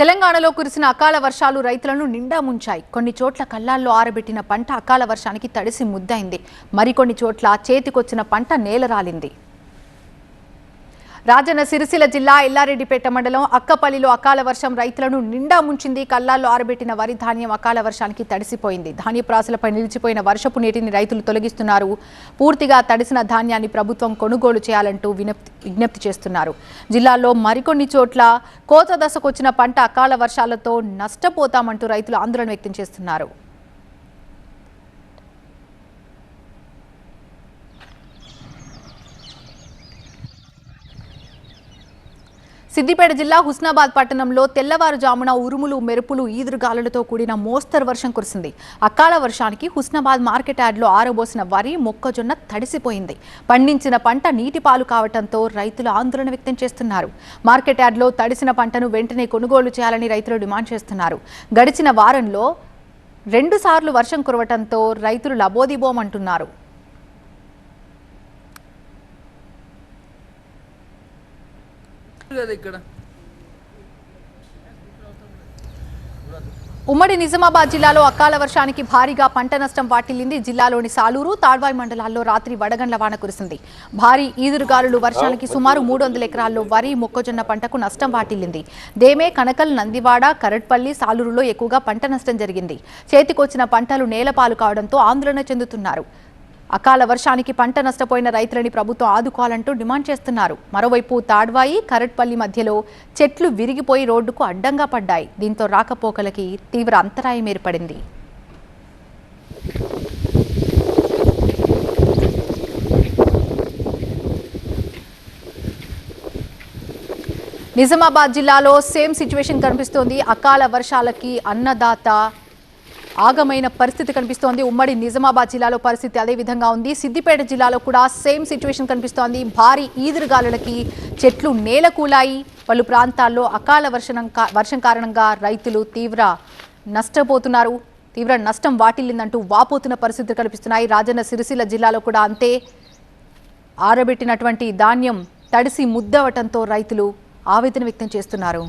తెలంగాణలో కురిసిన అకాల వర్షాలు రైతులను నిండా ముంచాయి. కొన్ని చోట్ల కళ్ళాల్లో ఆరబెట్టిన పంట అకాల వర్షానికి తడిసి ముద్దైంది. మరికొన్ని చోట్ల చేతికొచ్చిన పంట నేలరాలింది. రాజన్న సిరిసిల్ల జిల్లా ఎల్లారెడ్డిపేట మండలం అక్కపల్లిలో అకాల వర్షం రైతులను నిండా ముంచింది. కళ్ళాల్లో ఆరబెట్టిన వరి ధాన్యం అకాల వర్షానికి తడిసిపోయింది. ధాన్యప్రాసులపై నిలిచిపోయిన వర్షపు నీటిని రైతులు తొలగిస్తున్నారు. పూర్తిగా తడిసిన ధాన్యాన్ని ప్రభుత్వం కొనుగోలు చేయాలంటూ విజ్ఞప్తి చేస్తున్నారు. జిల్లాలో మరికొన్ని చోట్ల కోత దశకొచ్చిన పంట అకాల వర్షాలతో నష్టపోతామంటూ రైతులు ఆందోళన వ్యక్తం చేస్తున్నారు. సిద్దిపేట జిల్లా హుస్నాబాద్ పట్టణంలో తెల్లవారుజామున ఉరుములు మెరుపులు ఈదురుగాలులతో కూడిన మోస్తరు వర్షం కురిసింది. అకాల వర్షానికి హుస్నాబాద్ మార్కెట్ యార్డ్లో ఆరబోసిన వరి మొక్కజొన్న తడిసిపోయింది. పండించిన పంట నీటి పాలు కావడంతో రైతులు ఆందోళన వ్యక్తం చేస్తున్నారు. మార్కెట్ యార్డ్లో తడిసిన పంటను వెంటనే కొనుగోలు చేయాలని రైతులు డిమాండ్ చేస్తున్నారు. గడిచిన వారంలో 2 సార్లు వర్షం కురవడంతో రైతులు లబోదిబోమంటున్నారు. ఉమ్మడి నిజామాబాద్ జిల్లాలో అకాల వర్షానికి భారీగా పంట నష్టం వాటిల్లింది. జిల్లాలోని సాలూరు, తాడ్వాయి మండలాల్లో రాత్రి వడగండ్ల వాన కురిసింది. భారీ ఈదురుగాలులు వర్షానికి సుమారు 300 ఎకరాల్లో వరి మొక్కజొన్న పంటకు నష్టం వాటిల్లింది. దేమే, కనకల్, నందివాడ, కరట్పల్లి, సాలూరులో ఎక్కువగా పంట నష్టం జరిగింది. చేతికొచ్చిన పంటలు నేలపాలు కావడంతో ఆందోళన చెందుతున్నారు. అకాల వర్షానికి పంట నష్టపోయిన రైతులని ప్రభుత్వం ఆదుకోవాలంటూ డిమాండ్ చేస్తున్నారు. మరోవైపు తాడ్వాయి, కరట్పల్లి మధ్యలో చెట్లు విరిగిపోయి రోడ్డుకు అడ్డంగా పడ్డాయి. దీంతో రాకపోకలకి తీవ్ర అంతరాయం ఏర్పడింది. నిజామాబాద్ జిల్లాలో సేమ్ సిచ్యువేషన్ కనిపిస్తోంది. అకాల వర్షాలకి అన్నదాత ఆగమైన పరిస్థితి కనిపిస్తోంది. ఉమ్మడి నిజామాబాద్ జిల్లాలో పరిస్థితి అదే విధంగా ఉంది. సిద్దిపేట జిల్లాలో కూడా సేమ్ సిచ్యువేషన్ కనిపిస్తోంది. భారీ ఈదురుగాలులకి చెట్లు నేలకూలాయి. పలు ప్రాంతాల్లో అకాల వర్షం కారణంగా రైతులు తీవ్ర నష్టపోతున్నారు. తీవ్ర నష్టం వాటిల్లిందంటూ వాపోతున్న పరిస్థితులు కనిపిస్తున్నాయి. రాజన్న సిరిసిల్ల జిల్లాలో కూడా అంతే. ఆరబెట్టినటువంటి ధాన్యం తడిసి ముద్దవటంతో రైతులు ఆవేదన వ్యక్తం చేస్తున్నారు.